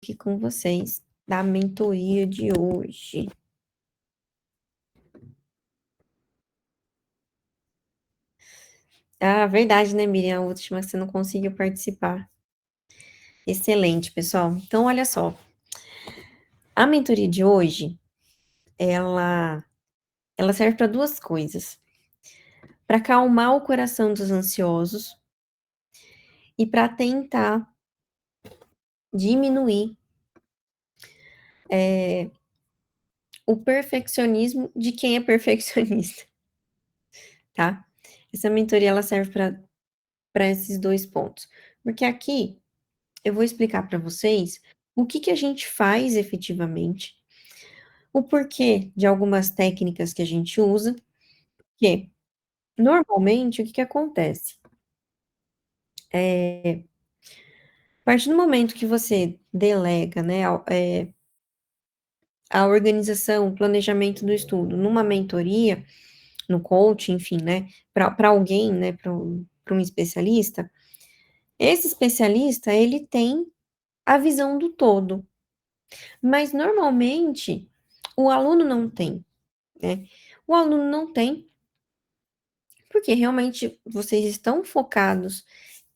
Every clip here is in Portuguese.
aqui com vocês da mentoria de hoje. Ah, verdade, né, Miriam? A última que você não conseguiu participar. Excelente, pessoal. Então, olha só. A mentoria de hoje, ela, ela serve para duas coisas: para acalmar o coração dos ansiosos e para tentar diminuir o perfeccionismo de quem é perfeccionista, tá? Essa mentoria ela serve para esses dois pontos, porque aqui eu vou explicar para vocês o que que a gente faz efetivamente, o porquê de algumas técnicas que a gente usa, que normalmente o que que acontece? A partir do momento que você delega, né, a organização, o planejamento do estudo numa mentoria, no coaching, enfim, né, para alguém, né, para um especialista, esse especialista ele tem a visão do todo, mas normalmente o aluno não tem, né? O aluno não tem, porque realmente vocês estão focados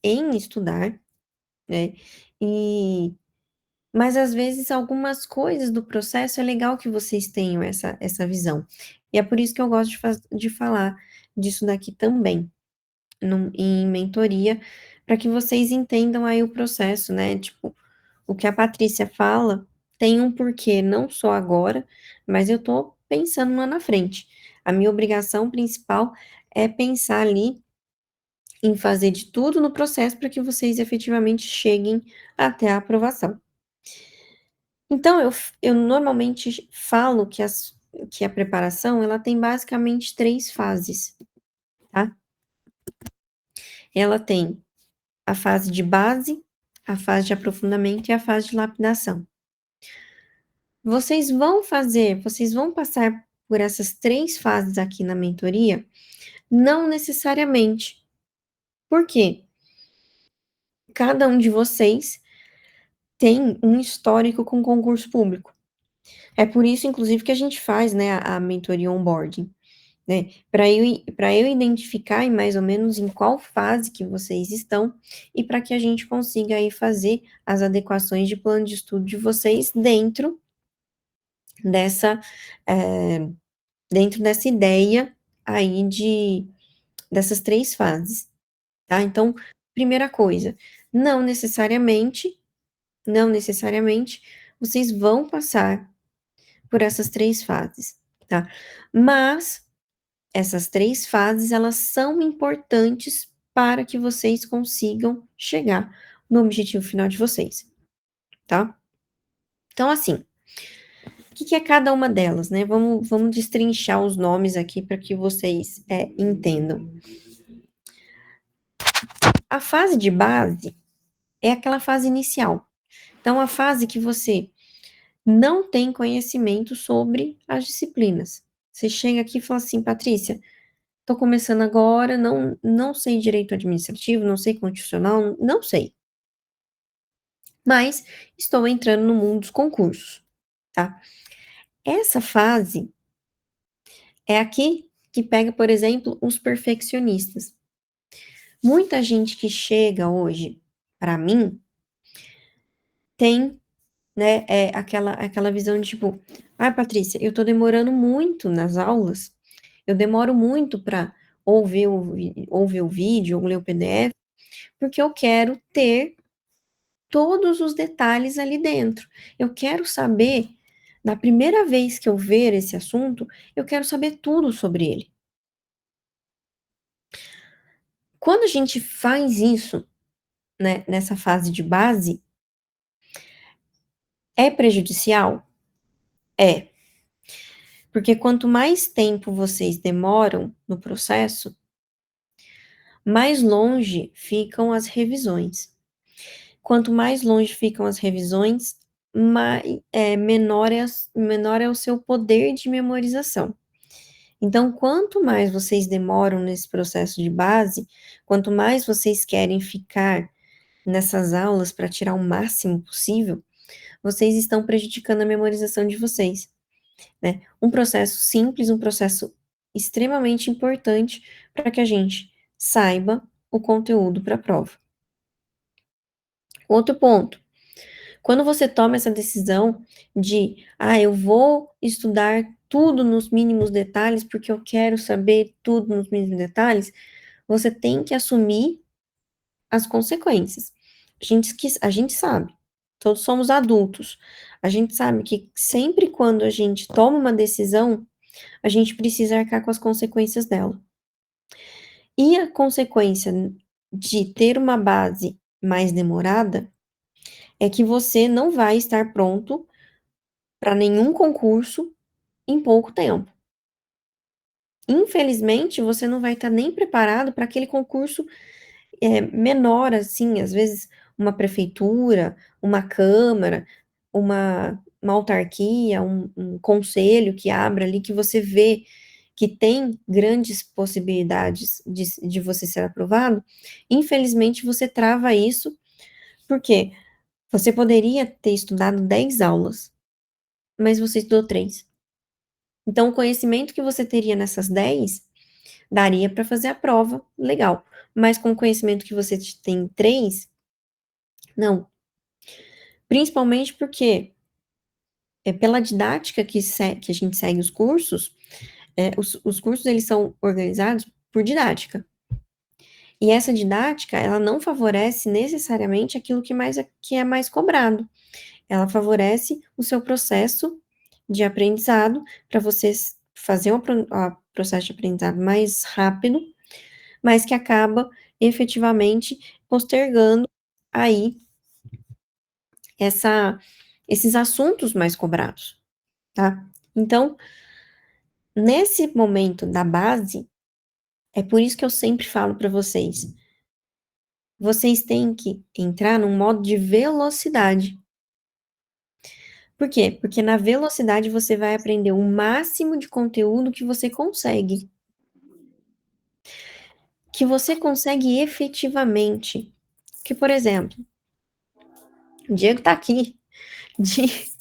em estudar, né? E mas às vezes algumas coisas do processo é legal que vocês tenham essa visão. E é por isso que eu gosto de falar disso daqui também, em mentoria, para que vocês entendam aí o processo, né? Tipo, o que a Patrícia fala tem um porquê, não só agora, mas eu tô pensando lá na frente. A minha obrigação principal é pensar ali em fazer de tudo no processo para que vocês efetivamente cheguem até a aprovação. Então, eu normalmente falo que a preparação, ela tem basicamente 3 fases, tá? Ela tem a fase de base, a fase de aprofundamento e a fase de lapidação. Vocês vão passar por essas 3 fases aqui na mentoria? Não necessariamente. Por quê? Cada um de vocês tem um histórico com concurso público. É por isso, inclusive, que a gente faz, né, a mentoria onboarding, né? Para eu identificar mais ou menos em qual fase que vocês estão e para que a gente consiga aí fazer as adequações de plano de estudo de vocês dessa, eh, dentro dessa ideia aí dessas 3 fases, tá? Então, primeira coisa, não necessariamente, não necessariamente vocês vão passar por essas 3 fases, tá? Mas essas 3 fases, elas são importantes para que vocês consigam chegar no objetivo final de vocês, tá? Então, assim, o que que é cada uma delas, né? Vamos destrinchar os nomes aqui para que vocês entendam. A fase de base é aquela fase inicial. Então, a fase que você não tem conhecimento sobre as disciplinas. Você chega aqui e fala assim, Patrícia, estou começando agora, não sei direito administrativo, não sei constitucional, não sei. Mas estou entrando no mundo dos concursos, tá? Essa fase é aqui que pega, por exemplo, os perfeccionistas. Muita gente que chega hoje para mim tem, né, aquela visão de tipo, Patrícia, eu tô demorando muito nas aulas, eu demoro muito para ouvir o vídeo ou ler o PDF, porque eu quero ter todos os detalhes ali dentro. Eu quero saber, na primeira vez que eu ver esse assunto, eu quero saber tudo sobre ele. Quando a gente faz isso, né, nessa fase de base, é prejudicial? É. Porque quanto mais tempo vocês demoram no processo, mais longe ficam as revisões. Quanto mais longe ficam as revisões, menor é o seu poder de memorização. Então, quanto mais vocês demoram nesse processo de base, quanto mais vocês querem ficar nessas aulas para tirar o máximo possível, vocês estão prejudicando a memorização de vocês, né. Um processo simples, um processo extremamente importante para que a gente saiba o conteúdo para a prova. Outro ponto, quando você toma essa decisão de: "Ah, eu vou estudar tudo nos mínimos detalhes, porque eu quero saber tudo nos mínimos detalhes", você tem que assumir as consequências. A gente sabe, todos somos adultos, a gente sabe que sempre quando a gente toma uma decisão, a gente precisa arcar com as consequências dela. E a consequência de ter uma base mais demorada, é que você não vai estar pronto para nenhum concurso em pouco tempo. Infelizmente, você não vai estar nem preparado para aquele concurso, menor, assim, às vezes uma prefeitura, uma câmara, uma autarquia, um conselho que abra ali, que você vê que tem grandes possibilidades de você ser aprovado, infelizmente você trava isso, porque você poderia ter estudado 10 aulas, mas você estudou 3. Então o conhecimento que você teria nessas 10 daria para fazer a prova, legal, mas com o conhecimento que você tem em 3, não. Principalmente porque, pela didática que a gente segue os cursos, os cursos eles são organizados por didática. E essa didática, ela não favorece necessariamente aquilo que é mais cobrado. Ela favorece o seu processo de aprendizado, para você fazer o processo de aprendizado mais rápido, mas que acaba efetivamente postergando aí essa esses assuntos mais cobrados, tá. Então, nesse momento da base, é por isso que eu sempre falo para vocês têm que entrar num modo de velocidade. Por quê? Porque na velocidade você vai aprender o máximo de conteúdo que você consegue efetivamente. Que, por exemplo, o Diego tá aqui de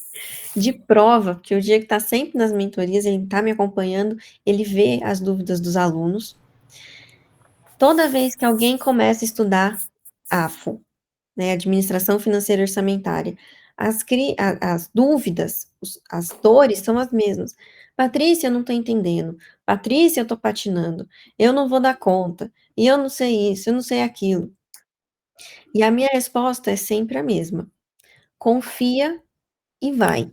de prova, que o Diego tá sempre nas mentorias, ele tá me acompanhando, ele vê as dúvidas dos alunos. Toda vez que alguém começa a estudar AFO, né, Administração Financeira e Orçamentária, as dúvidas, as dores são as mesmas. "Patrícia, eu não estou entendendo. Patrícia, eu estou patinando. Eu não vou dar conta. E eu não sei isso, eu não sei aquilo". E a minha resposta é sempre a mesma: confia e vai.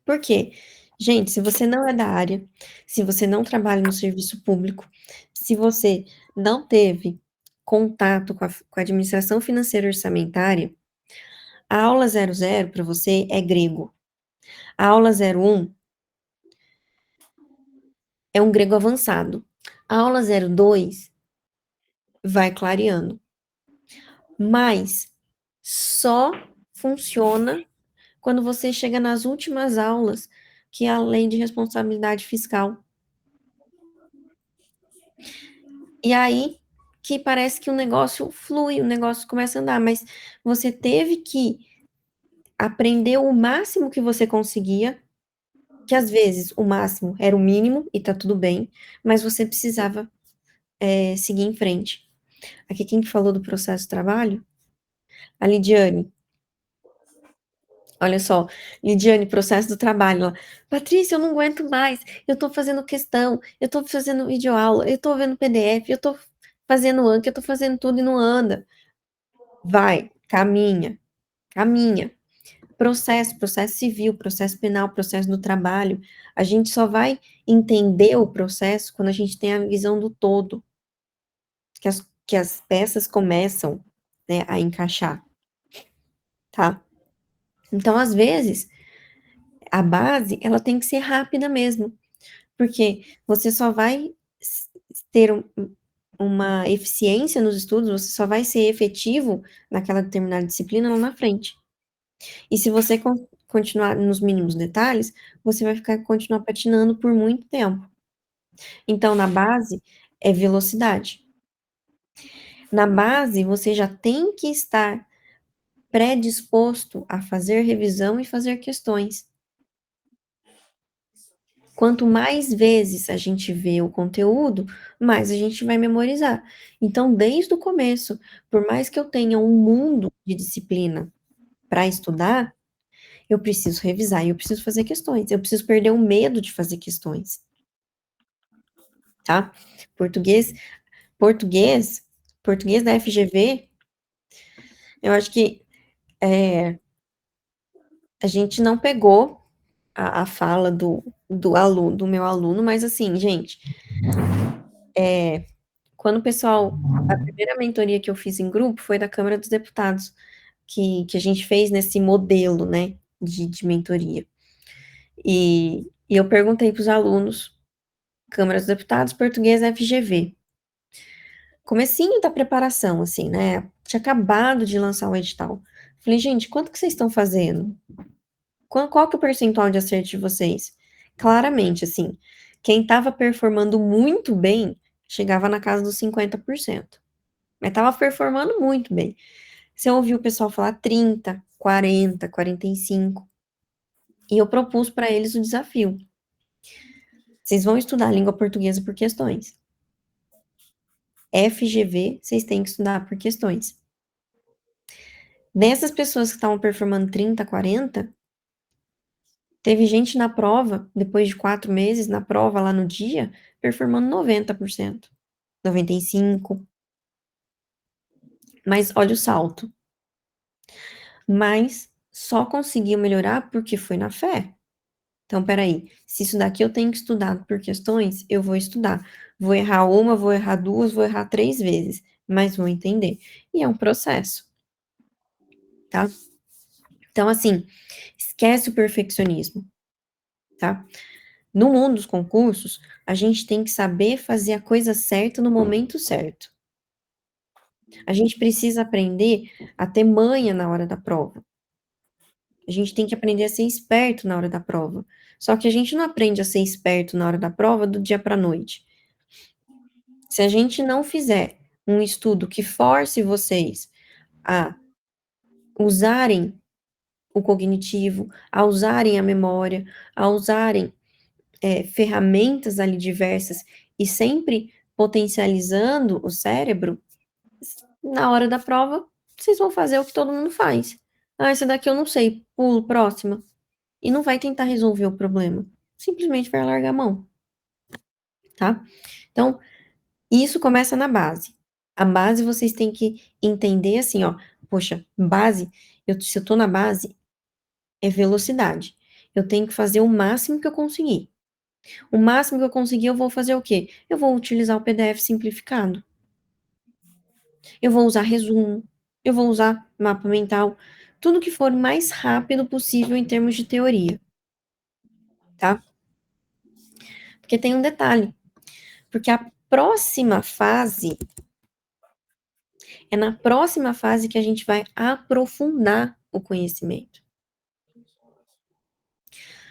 Por quê? Gente, se você não é da área, se você não trabalha no serviço público, se você não teve contato com a administração financeira e orçamentária, a aula 00 para você é grego. A aula 01 é um grego avançado. A aula 02 vai clareando. Mas só funciona quando você chega nas últimas aulas, que é a lei de responsabilidade fiscal. E aí que parece que o negócio flui, o negócio começa a andar, mas você teve que aprender o máximo que você conseguia, que às vezes o máximo era o mínimo e tá tudo bem, mas você precisava, seguir em frente. Aqui quem que falou do processo de trabalho? A Lidiane. Olha só, Lidiane, processo do trabalho, ó. "Patrícia, eu não aguento mais, eu tô fazendo questão, eu tô fazendo videoaula, eu tô vendo PDF, eu tô fazendo Anki, eu tô fazendo tudo e não anda". Vai, caminha, caminha. Processo civil, processo penal, processo do trabalho, a gente só vai entender o processo quando a gente tem a visão do todo, que as peças começam, né, a encaixar, tá. Então, às vezes, a base, ela tem que ser rápida mesmo, porque você só vai ter uma eficiência nos estudos, você só vai ser efetivo naquela determinada disciplina lá na frente. E se você continuar nos mínimos detalhes, você vai continuar patinando por muito tempo. Então, na base, é velocidade. Na base, você já tem que estar predisposto a fazer revisão e fazer questões. Quanto mais vezes a gente vê o conteúdo, mais a gente vai memorizar. Então, desde o começo, por mais que eu tenha um mundo de disciplina para estudar, eu preciso revisar e eu preciso fazer questões. Eu preciso perder o medo de fazer questões, tá? Português, português, português da FGV, eu acho que a gente não pegou a fala do aluno, do meu aluno, mas assim, gente, quando o pessoal, a primeira mentoria que eu fiz em grupo foi da Câmara dos Deputados, que a gente fez nesse modelo, né, de mentoria. E eu perguntei para os alunos, Câmara dos Deputados, português FGV. Comecinho da preparação, assim, né? Tinha acabado de lançar o edital. Falei, gente, quanto que vocês estão fazendo? Qual que é o percentual de acerto de vocês? Claramente, assim, quem estava performando muito bem chegava na casa dos 50%. Mas estava performando muito bem. Você ouviu o pessoal falar 30, 40, 45. E eu propus para eles o desafio. Vocês vão estudar a língua portuguesa por questões. FGV, vocês têm que estudar por questões. Dessas pessoas que estavam performando 30, 40, teve gente na prova, depois de 4 meses, na prova lá no dia, performando 90%, 95%. Mas olha o salto. Mas só conseguiu melhorar porque foi na fé. Então, peraí, se isso daqui eu tenho que estudar por questões, eu vou estudar. Vou errar uma, vou errar duas, vou errar 3 vezes, mas vou entender. E é um processo, tá? Então, assim, esquece o perfeccionismo, tá? No mundo dos concursos, a gente tem que saber fazer a coisa certa no momento certo. A gente precisa aprender a ter manha na hora da prova. A gente tem que aprender a ser esperto na hora da prova. Só que a gente não aprende a ser esperto na hora da prova do dia para a noite. Se a gente não fizer um estudo que force vocês a usarem o cognitivo, a usarem a memória, a usarem ferramentas ali diversas e sempre potencializando o cérebro, na hora da prova, vocês vão fazer o que todo mundo faz. Ah, essa daqui eu não sei, pulo, próxima. E não vai tentar resolver o problema. Simplesmente vai largar a mão, tá? Então, isso começa na base. A base vocês têm que entender assim, ó, poxa, base, se eu tô na base, é velocidade. Eu tenho que fazer o máximo que eu conseguir. O máximo que eu conseguir, eu vou fazer o quê? Eu vou utilizar o PDF simplificado. Eu vou usar resumo. Eu vou usar mapa mental. Tudo que for mais rápido possível em termos de teoria, tá? Porque tem um detalhe. Porque a próxima fase é na próxima fase que a gente vai aprofundar o conhecimento.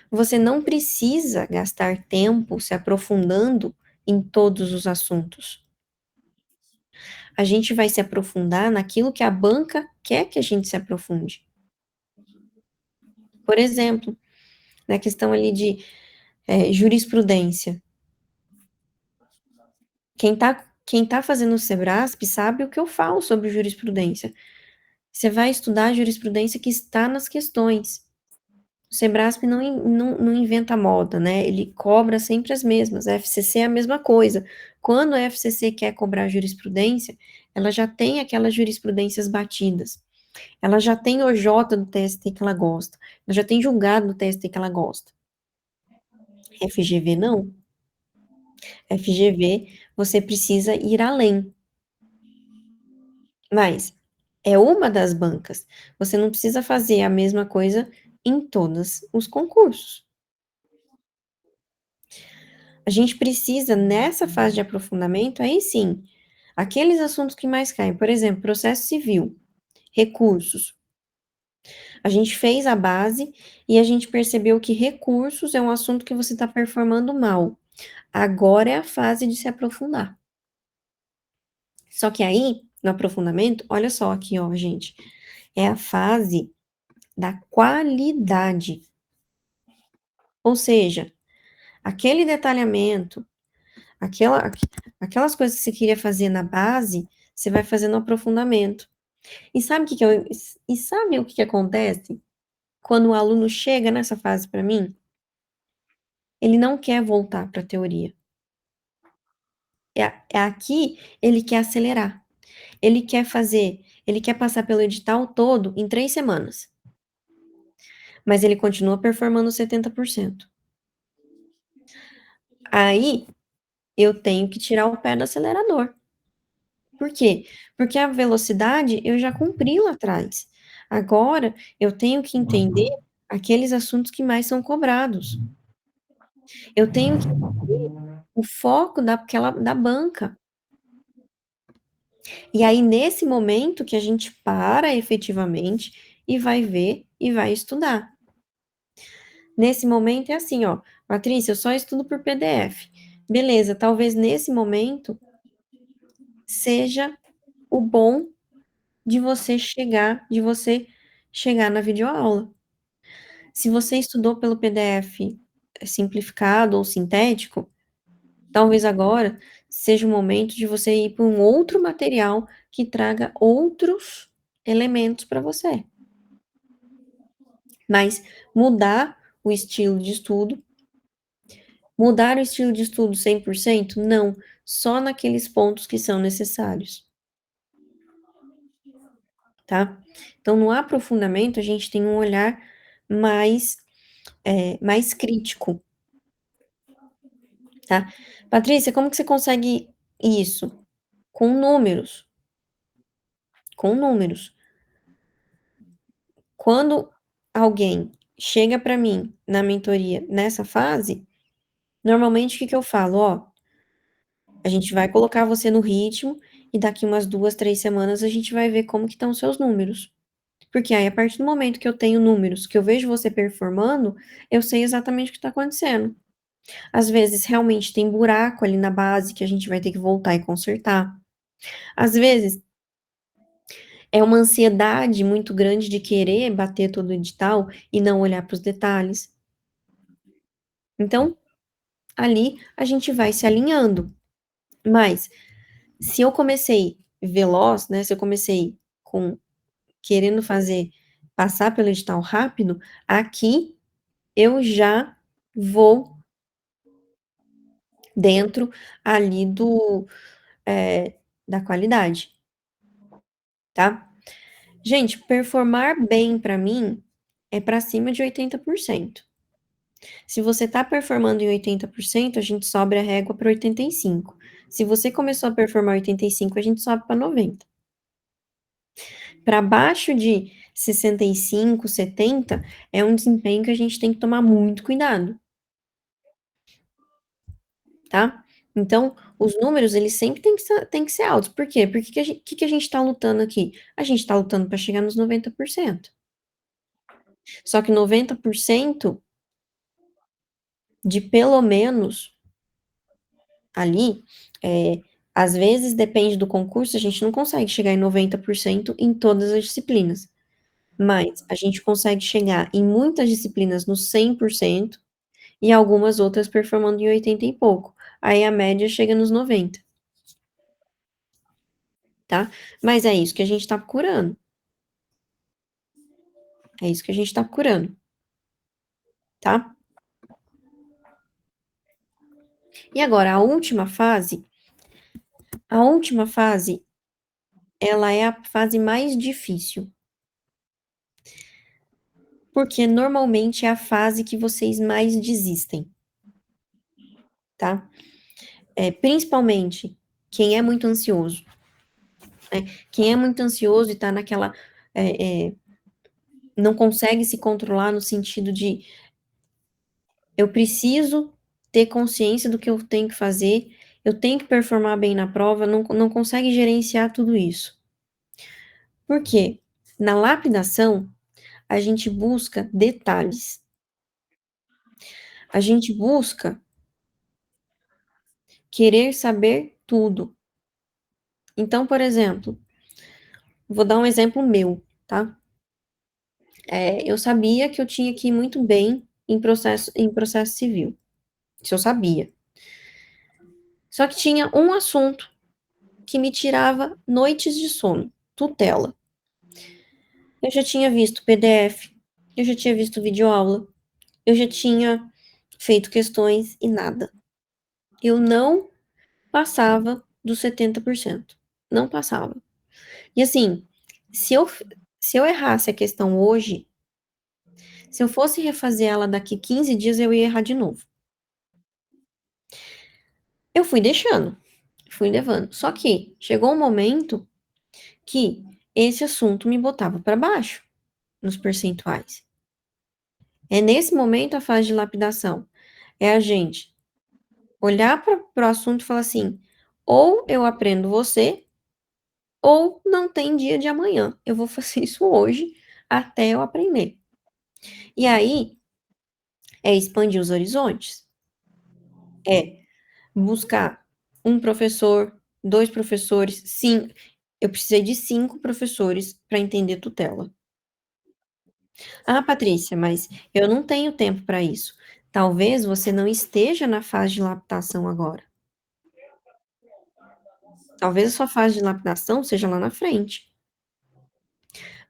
Você não precisa gastar tempo se aprofundando em todos os assuntos. A gente vai se aprofundar naquilo que a banca quer que a gente se aprofunde. Por exemplo, na questão ali de jurisprudência. Quem tá fazendo o Sebrasp sabe o que eu falo sobre jurisprudência. Você vai estudar a jurisprudência que está nas questões. O Sebrasp não inventa moda, né? Ele cobra sempre as mesmas. A FCC é a mesma coisa. Quando a FCC quer cobrar jurisprudência, ela já tem aquelas jurisprudências batidas. Ela já tem o J do TST que ela gosta. Ela já tem julgado do TST que ela gosta. FGV não. FGV, você precisa ir além. Mas é uma das bancas. Você não precisa fazer a mesma coisa em todos os concursos. A gente precisa, nessa fase de aprofundamento, aí sim, aqueles assuntos que mais caem, por exemplo, processo civil, recursos. A gente fez a base e a gente percebeu que recursos é um assunto que você está performando mal. Agora é a fase de se aprofundar. Só que aí, no aprofundamento, olha só aqui, ó, gente. é a fase da qualidade. Ou seja, aquele detalhamento, aquela aquelas coisas que você queria fazer na base, você vai fazer no aprofundamento. E sabe o que que acontece quando o aluno chega nessa fase para mim? Ele não quer voltar para a teoria. É aqui, ele quer acelerar. Ele quer passar pelo edital todo em 3 semanas, mas ele continua performando 70%. Aí, eu tenho que tirar o pé do acelerador. Por quê? Porque a velocidade eu já cumpri lá atrás. Agora, eu tenho que entender aqueles assuntos que mais são cobrados. Eu tenho que entender o foco da banca. E aí, nesse momento que a gente para efetivamente e vai ver e vai estudar. Nesse momento é assim, ó: "Patrícia, eu só estudo por PDF". Beleza, talvez nesse momento seja o bom de você chegar na videoaula. Se você estudou pelo PDF simplificado ou sintético, talvez agora seja o momento de você ir para um outro material que traga outros elementos para você. Mas mudar o estilo de estudo, mudar o estilo de estudo 100%? Não, só naqueles pontos que são necessários, tá. Então no aprofundamento a gente tem um olhar mais, mais crítico, tá. "Patrícia, como que você consegue isso?". Com números, com números. Quando alguém chega para mim na mentoria nessa fase, normalmente o que que eu falo: "Ó, a gente vai colocar você no ritmo e daqui umas 2, 3 semanas a gente vai ver como que estão os seus números". Porque aí a partir do momento que eu tenho números, que eu vejo você performando, eu sei exatamente o que está acontecendo. Às vezes realmente tem buraco ali na base que a gente vai ter que voltar e consertar. Às vezes é uma ansiedade muito grande de querer bater todo o edital e não olhar para os detalhes. Então, ali a gente vai se alinhando. Mas se eu comecei veloz, né, se eu comecei com querendo fazer passar pelo edital rápido, aqui eu já vou dentro ali eh, da qualidade, tá. Gente, performar bem para mim é para cima de 80%. Se você tá performando em 80%, a gente sobe a régua para 85. Se você começou a performar 85, a gente sobe para 90. Para baixo de 65, 70, é um desempenho que a gente tem que tomar muito cuidado, tá. Então, os números eles sempre têm que ser altos. Por quê? Porque que a gente tá lutando aqui? A gente tá lutando para chegar nos 90%. Só que 90% de pelo menos ali, às vezes depende do concurso, a gente não consegue chegar em 90% em todas as disciplinas, mas a gente consegue chegar em muitas disciplinas no 100% e algumas outras performando em 80 e pouco, aí a média chega nos 90, tá. Mas é isso que a gente tá procurando, é isso que a gente tá procurando, tá. E agora a última fase, ela é a fase mais difícil, porque normalmente é a fase que vocês mais desistem, tá. Principalmente quem é muito ansioso, né, quem é muito ansioso e tá naquela, não consegue se controlar no sentido de: "Eu preciso ter consciência do que eu tenho que fazer, eu tenho que performar bem na prova", não consegue gerenciar tudo isso. Por quê? Na lapidação, a gente busca detalhes, a gente busca querer saber tudo. Então, por exemplo, vou dar um exemplo meu, tá. eu sabia que eu tinha que ir muito bem em processo civil, isso eu sabia. Só que tinha um assunto que me tirava noites de sono, tutela. Eu já tinha visto PDF, eu já tinha visto videoaula, eu já tinha feito questões e nada. Eu não passava dos 70%, não passava. E assim, se eu se eu errasse a questão hoje, se eu fosse refazer ela daqui 15 dias, eu ia errar de novo. Eu fui deixando, fui levando. Só que chegou um momento que esse assunto me botava para baixo nos percentuais. É nesse momento a fase de lapidação. É a gente olhar para o assunto e falar assim: ou eu aprendo você, ou não tem dia de amanhã. Eu vou fazer isso hoje até eu aprender. E aí é expandir os horizontes, é buscar um professor, 2 professores, sim, eu precisei de 5 professores para entender tutela. "Ah, Patrícia, mas eu não tenho tempo para isso". Talvez você não esteja na fase de lapidação agora. Talvez a sua fase de lapidação seja lá na frente.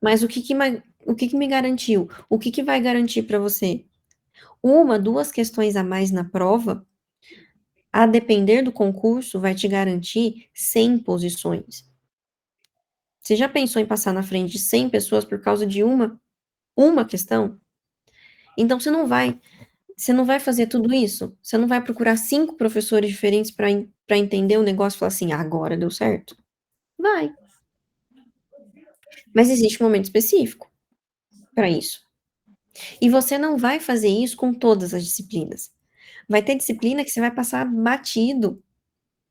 Mas o que que me garantiu? O que que vai garantir para você? Uma, 2 questões a mais na prova, a depender do concurso, vai te garantir 100 posições. Você já pensou em passar na frente de 100 pessoas por causa de uma questão? Então você não vai fazer tudo isso? Você não vai procurar 5 professores diferentes para entender o negócio e falar assim: "Ah, agora deu certo"? Vai, mas existe um momento específico para isso. E você não vai fazer isso com todas as disciplinas. Vai ter disciplina que você vai passar batido,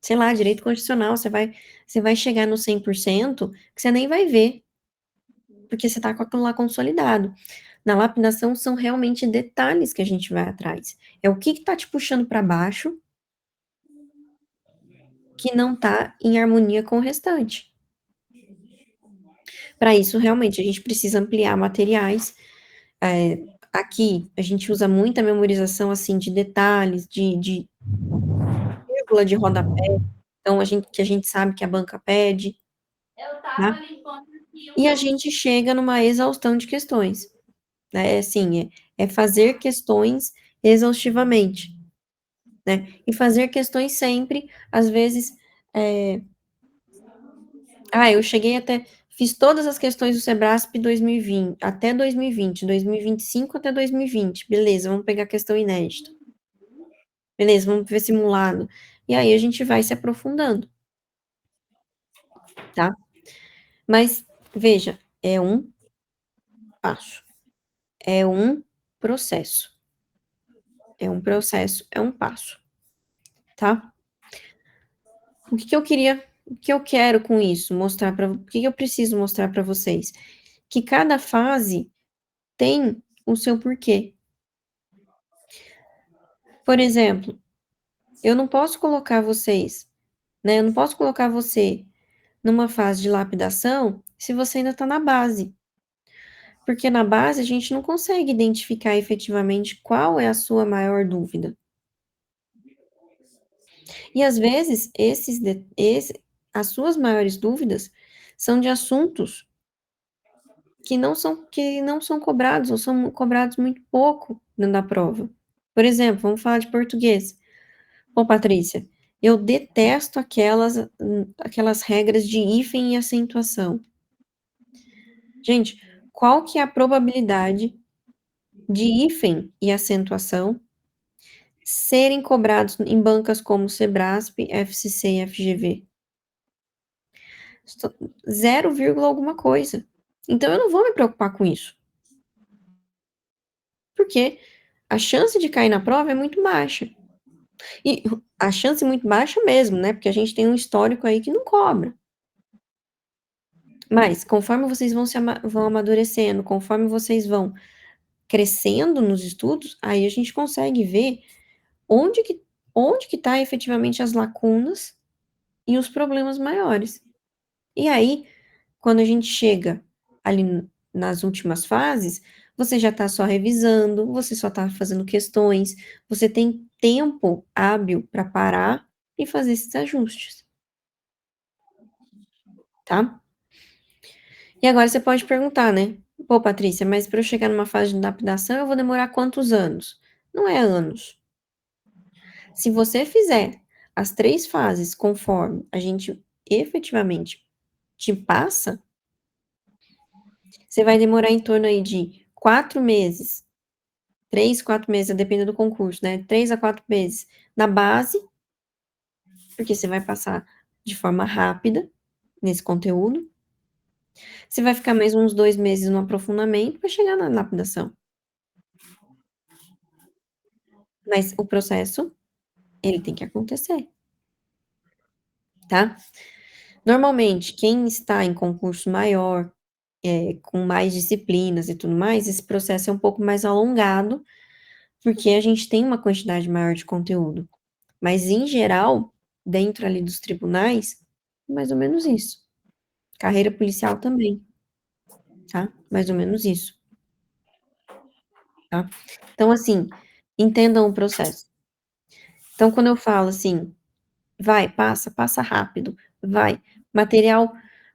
sei lá, direito constitucional, você vai chegar no 100% que você nem vai ver, porque você tá com aquilo lá consolidado. Na lapidação são realmente detalhes que a gente vai atrás. É o que que tá te puxando para baixo, que não tá em harmonia com o restante. Para isso, realmente, a gente precisa ampliar materiais. Aqui a gente usa muita memorização, assim, de detalhes, de vírgula de rodapé, então a gente sabe que a banca pede, tá. E a gente chega numa exaustão de questões, né, assim, é fazer questões exaustivamente, né, e fazer questões sempre, às vezes, eh, eu cheguei até fiz todas as questões do Sebrasp 2020 até 2020, 2025 até 2020, beleza, vamos pegar questão inédita. Beleza, vamos ver simulado. E aí a gente vai se aprofundando, tá. Mas veja, é um passo, é um processo, é um processo, é um passo, tá. O que eu quero com isso? Mostrar para o que eu preciso mostrar para vocês? Que cada fase tem o seu porquê. Por exemplo, eu não posso colocar vocês, né, eu não posso colocar você numa fase de lapidação se você ainda está na base. Porque na base a gente não consegue identificar efetivamente qual é a sua maior dúvida. E às vezes as suas maiores dúvidas são de assuntos que não são cobrados ou são cobrados muito pouco dentro da prova. Por exemplo, vamos falar de português. Ô Patrícia, eu detesto aquelas regras de hífen e acentuação. Gente, qual que é a probabilidade de hífen e acentuação serem cobrados em bancas como Sebrasp, FCC e FGV? Esto 0, alguma coisa. Então eu não vou me preocupar com isso, porque a chance de cair na prova é muito baixa. E a chance é muito baixa mesmo, né, porque a gente tem um histórico aí que não cobra. Mas conforme vocês vão amadurecendo, conforme vocês vão crescendo nos estudos, aí a gente consegue ver onde que onde que tá efetivamente as lacunas e os problemas maiores. E aí, quando a gente chega ali nas últimas fases, você já está só revisando, você só está fazendo questões, você tem tempo hábil para parar e fazer esses ajustes, tá. E agora você pode perguntar, né: "Pô, Patrícia, mas para eu chegar numa fase de adaptação eu vou demorar quantos anos?". Não é anos. Se você fizer as 3 fases conforme a gente efetivamente te passa, você vai demorar em torno aí de 4 meses, 3, 4 meses, a depender do concurso, né, 3 a 4 meses na base, porque você vai passar de forma rápida nesse conteúdo. Você vai ficar mais uns 2 meses no aprofundamento para chegar na lapidação. Mas o processo, ele tem que acontecer, tá. Normalmente, quem está em concurso maior, com mais disciplinas e tudo mais, esse processo é um pouco mais alongado, porque a gente tem uma quantidade maior de conteúdo. Mas em geral, dentro ali dos tribunais, mais ou menos isso. Carreira policial também, tá, mais ou menos isso, tá. Então assim, entendam o processo. Então quando eu falo assim: "Vai, passa, passa rápido, vai, material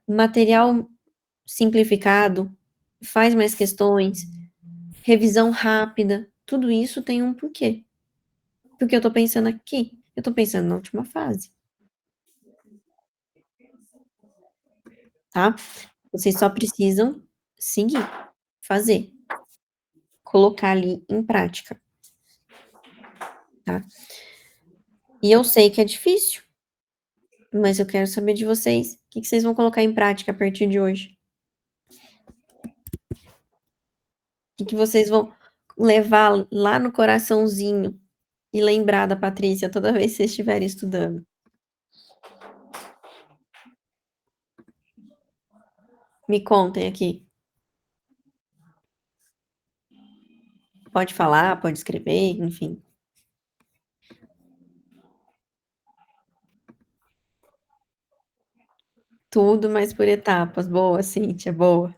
material simplificado, faz mais questões, revisão rápida", tudo isso tem um porquê. Porque eu tô pensando aqui, eu tô pensando na última fase, tá. Vocês só precisam seguir, fazer, colocar ali em prática, tá. E eu sei que é difícil, mas eu quero saber de vocês, o que que vocês vão colocar em prática a partir de hoje? O que que vocês vão levar lá no coraçãozinho e lembrar da Patrícia toda vez que vocês estiverem estudando? Me contem aqui. Pode falar, pode escrever, enfim. Tudo, mas por etapas. Boa, Cíntia, boa.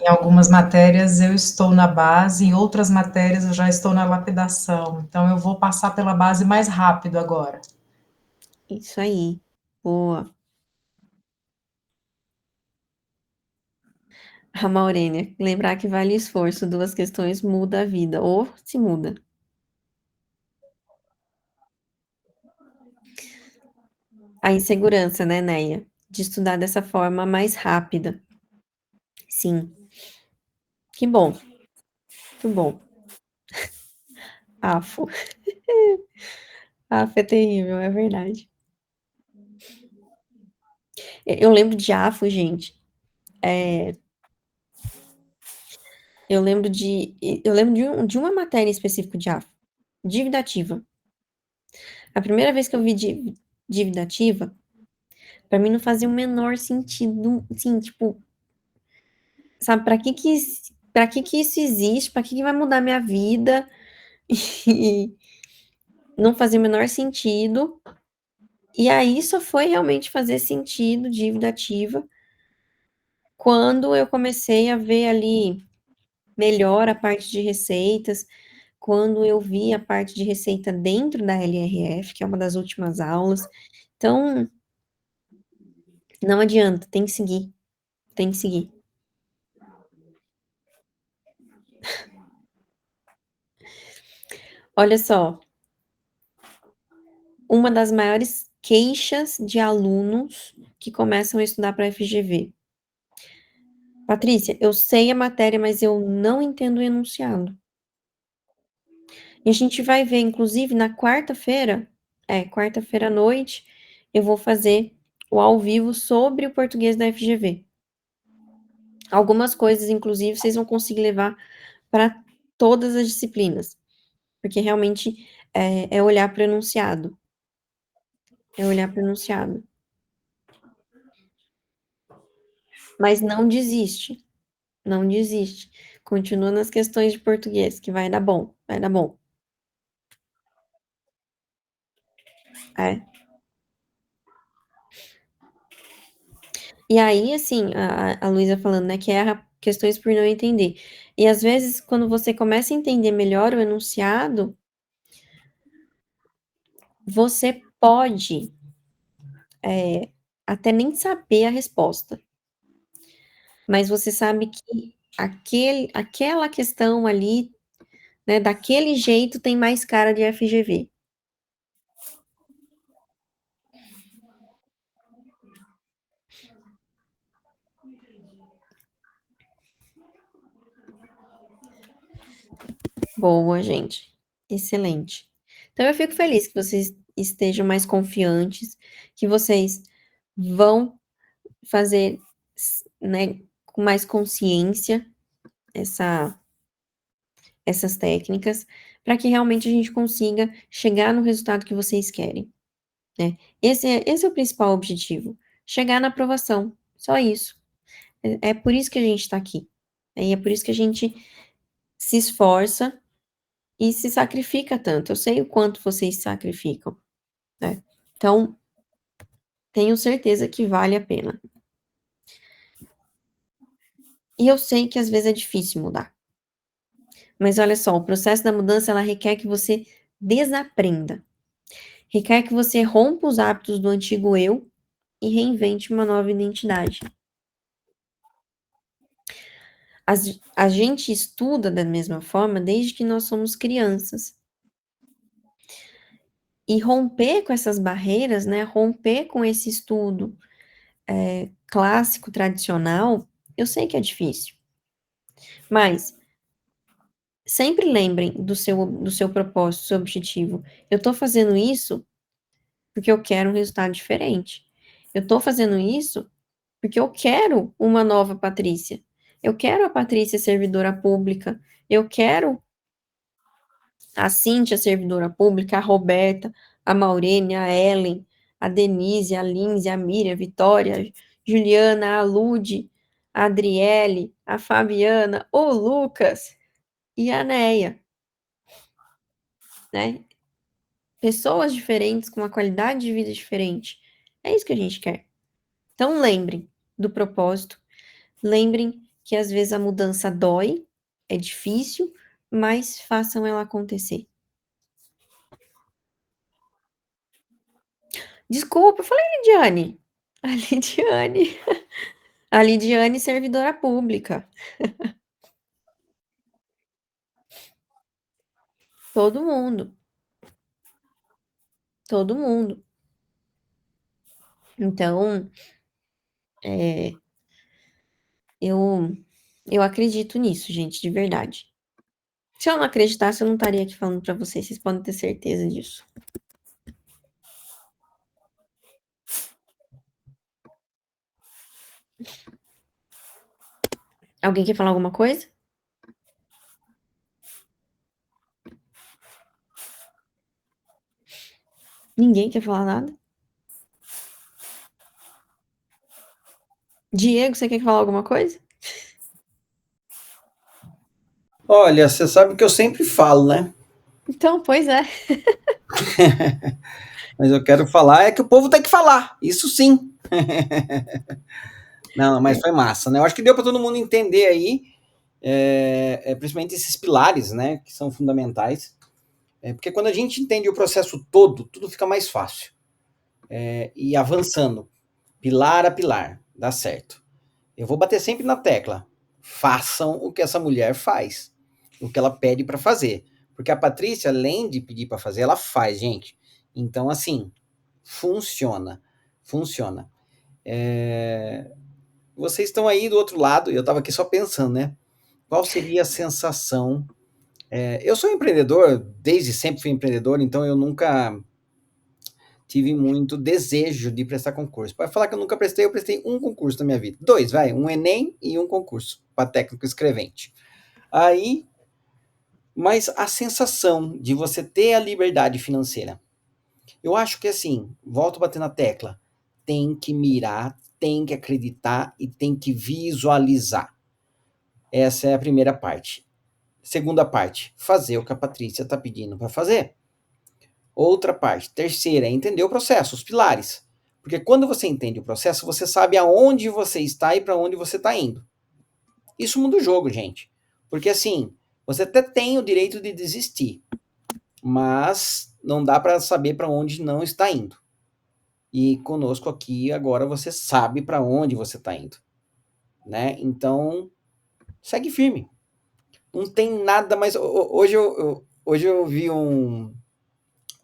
Em algumas matérias eu estou na base, em outras matérias eu já estou na lapidação. Então eu vou passar pela base mais rápido agora. Isso aí, boa. A Maurênia, lembrar que vale esforço, 2 questões muda a vida, ou se muda. A insegurança, né, Neia, de estudar dessa forma mais rápida. Sim, que bom, que bom. Afo. Afo é terrível, é verdade. Eu lembro de Afo, gente, eu lembro de uma matéria em específico de Afo, dívida ativa. A primeira vez que eu vi dívida ativa, pra mim não fazia o menor sentido, assim, tipo, sabe, pra que isso existe, pra que vai mudar minha vida, e não fazia o menor sentido. E aí só foi realmente fazer sentido dívida ativa quando eu comecei a ver ali melhor a parte de receitas, quando eu vi a parte de receita dentro da LRF, que é uma das últimas aulas. Então, não adianta, tem que seguir, tem que seguir. Olha só, uma das maiores queixas de alunos que começam a estudar para FGV: "Patrícia, eu sei a matéria, mas eu não entendo o enunciado". E a gente vai ver, inclusive, na quarta-feira, quarta-feira à noite, eu vou fazer o ao vivo sobre o português da FGV. Algumas coisas, inclusive, vocês vão conseguir levar para todas as disciplinas, porque realmente é olhar para o enunciado, é olhar para o enunciado. Mas não desiste, não desiste. Continua nas questões de português, que vai dar bom, vai dar bom. É. E aí, assim, a Luísa falando, né, que erra questões por não entender. E às vezes, quando você começa a entender melhor o enunciado, você pode até nem saber a resposta, mas você sabe que aquela questão ali, né, daquele jeito tem mais cara de FGV. Boa, gente. Excelente. Então, eu fico feliz que vocês estejam mais confiantes, que vocês vão fazer, né, com mais consciência essa, essas técnicas, para que realmente a gente consiga chegar no resultado que vocês querem, né? Esse é o principal objetivo, chegar na aprovação, só isso. É por isso que a gente está aqui. E é por isso que a gente se esforça e se sacrifica tanto. Eu sei o quanto vocês se sacrificam, né? Então, tenho certeza que vale a pena. E eu sei que às vezes é difícil mudar. Mas olha só, o processo da mudança, ela requer que você desaprenda. Requer que você rompa os hábitos do antigo eu e reinvente uma nova identidade. A gente estuda da mesma forma desde que nós somos crianças. E romper com essas barreiras, né? Romper com esse estudo clássico, tradicional, eu sei que é difícil. Mas sempre lembrem do seu propósito, do seu objetivo. Eu estou fazendo isso porque eu quero um resultado diferente. Eu estou fazendo isso porque eu quero uma nova Patrícia. Eu quero a Patrícia servidora pública. Eu quero a Cíntia servidora pública, a Roberta, a Maurene, a Ellen, a Denise, a Lindsay, a Miriam, a Vitória, a Juliana, a Lude, a Adriele, a Fabiana, o Lucas e a Neia, né? Pessoas diferentes, com uma qualidade de vida diferente. É isso que a gente quer. Então, lembrem do propósito, lembrem que às vezes a mudança dói, é difícil, mas façam ela acontecer. Desculpa, eu falei Lidiane. A Lidiane. A Lidiane, servidora pública. Todo mundo. Todo mundo. Então, eu, eu acredito nisso, gente, de verdade. Se eu não acreditasse, eu não estaria aqui falando pra vocês. Vocês podem ter certeza disso. Alguém quer falar alguma coisa? Ninguém quer falar nada? Diego, você quer falar alguma coisa? Olha, você sabe que eu sempre falo, né? Então, pois é. Mas eu quero falar é que o povo tem que falar, isso sim. Não, mas É, foi massa, né? Eu acho que deu para todo mundo entender aí, principalmente esses pilares, né, que são fundamentais. Porque quando a gente entende o processo todo, tudo fica mais fácil. E avançando, pilar a pilar, dá certo. Eu vou bater sempre na tecla. Façam o que essa mulher faz, o que ela pede para fazer. Porque a Patrícia, além de pedir para fazer, ela faz, gente. Então, assim, funciona. Funciona. Vocês estão aí do outro lado, e eu estava aqui só pensando, né? Qual seria a sensação? Eu sou empreendedor, desde sempre fui empreendedor, então eu nunca tive muito desejo de prestar concurso. Para falar que eu nunca prestei, eu prestei um concurso na minha vida. Dois, vai, um Enem e um concurso para técnico escrevente. Aí, mas a sensação de você ter a liberdade financeira. Eu acho que assim, volto a bater na tecla, tem que mirar, tem que acreditar e tem que visualizar. Essa é a primeira parte. Segunda parte, fazer o que a Patrícia está pedindo para fazer. Outra parte, terceira, é entender o processo, os pilares. Porque quando você entende o processo, você sabe aonde você está e para onde você está indo. Isso muda o jogo, gente. Porque assim, você até tem o direito de desistir, mas não dá para saber para onde não está indo. E conosco aqui agora você sabe para onde você está indo, né? Então, segue firme. Não tem nada mais. Hoje eu vi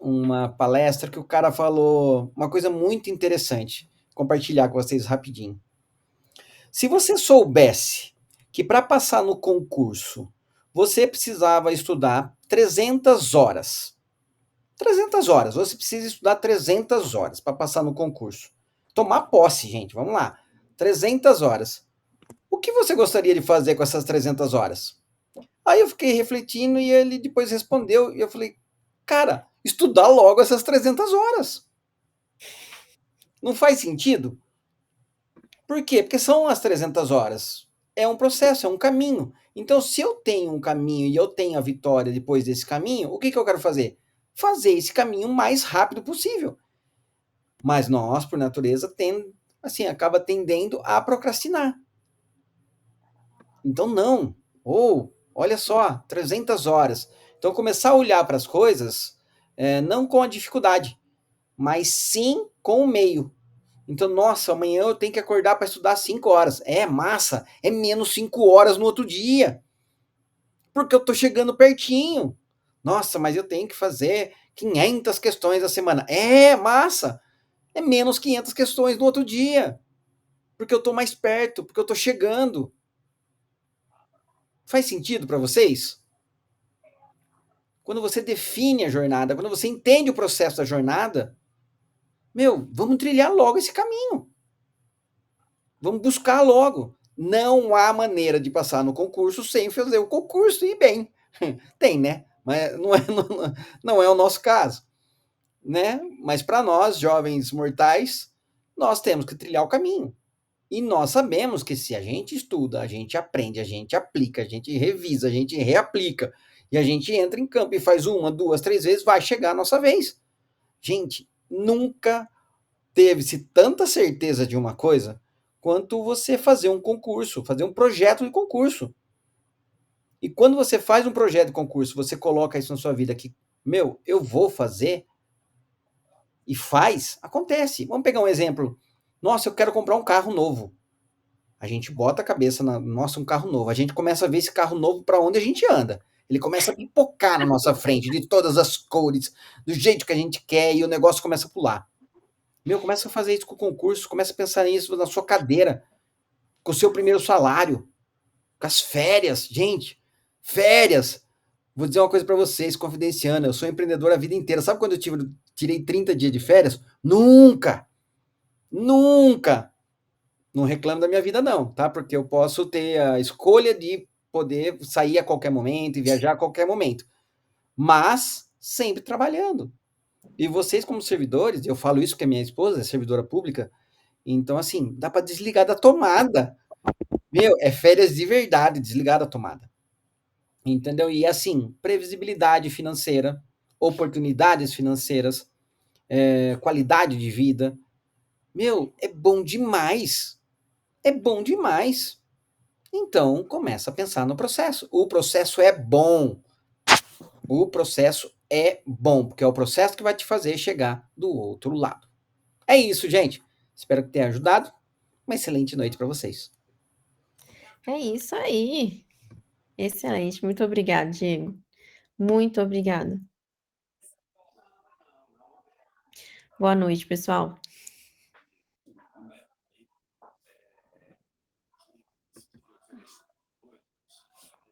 uma palestra que o cara falou uma coisa muito interessante. Compartilhar com vocês rapidinho. Se você soubesse que para passar no concurso você precisava estudar 300 horas. 300 horas, você precisa estudar 300 horas para passar no concurso. Tomar posse, gente, vamos lá. 300 horas. O que você gostaria de fazer com essas 300 horas? Aí eu fiquei refletindo e ele depois respondeu e eu falei, cara, estudar logo essas 300 horas. Não faz sentido? Por quê? Porque são as 300 horas. É um processo, é um caminho. Então, se eu tenho um caminho e eu tenho a vitória depois desse caminho, o que eu quero fazer? Fazer esse caminho o mais rápido possível. Mas nós, por natureza, acaba tendendo a procrastinar. Então, não. Ou, olha só, 300 horas. Então, começar a olhar para as coisas, não com a dificuldade, mas sim com o meio. Então, nossa, amanhã eu tenho que acordar para estudar 5 horas. É massa, é menos 5 horas no outro dia. Porque eu estou chegando pertinho. Nossa, mas eu tenho que fazer 500 questões a semana. É massa, é menos 500 questões no outro dia. Porque eu estou mais perto, porque eu estou chegando. Faz sentido para vocês? Quando você define a jornada, quando você entende o processo da jornada, vamos trilhar logo esse caminho. Vamos buscar logo. Não há maneira de passar no concurso sem fazer o concurso e bem. Tem, né? Mas não é o nosso caso, né? Mas para nós, jovens mortais, nós temos que trilhar o caminho. E nós sabemos que se a gente estuda, a gente aprende, a gente aplica, a gente revisa, a gente reaplica, e a gente entra em campo e faz 1, 2, 3 vezes, vai chegar a nossa vez. Gente, nunca teve-se tanta certeza de uma coisa quanto você fazer um concurso, fazer um projeto de concurso. E quando você faz um projeto de concurso, você coloca isso na sua vida que, eu vou fazer e faz, acontece. Vamos pegar um exemplo. Nossa, eu quero comprar um carro novo. A gente bota a cabeça nossa, um carro novo. A gente começa a ver esse carro novo para onde a gente anda. Ele começa a pipocar na nossa frente, de todas as cores, do jeito que a gente quer, e o negócio começa a pular. Começa a fazer isso com o concurso, começa a pensar nisso na sua cadeira, com o seu primeiro salário, com as férias. Gente, férias. Vou dizer uma coisa para vocês, confidenciando, eu sou empreendedor a vida inteira. Sabe quando eu tirei 30 dias de férias? Nunca! Nunca! Não reclamo da minha vida não, tá? Porque eu posso ter a escolha de poder sair a qualquer momento e viajar a qualquer momento. Mas sempre trabalhando. E vocês como servidores, eu falo isso porque a minha esposa é servidora pública, então assim, dá para desligar da tomada. É férias de verdade, desligar da tomada. Entendeu? E assim, previsibilidade financeira, oportunidades financeiras, qualidade de vida. É bom demais. É bom demais. Então, começa a pensar no processo. O processo é bom. O processo é bom, porque é o processo que vai te fazer chegar do outro lado. É isso, gente. Espero que tenha ajudado. Uma excelente noite para vocês. É isso aí. Excelente. Muito obrigada, Diego. Muito obrigada. Boa noite, pessoal.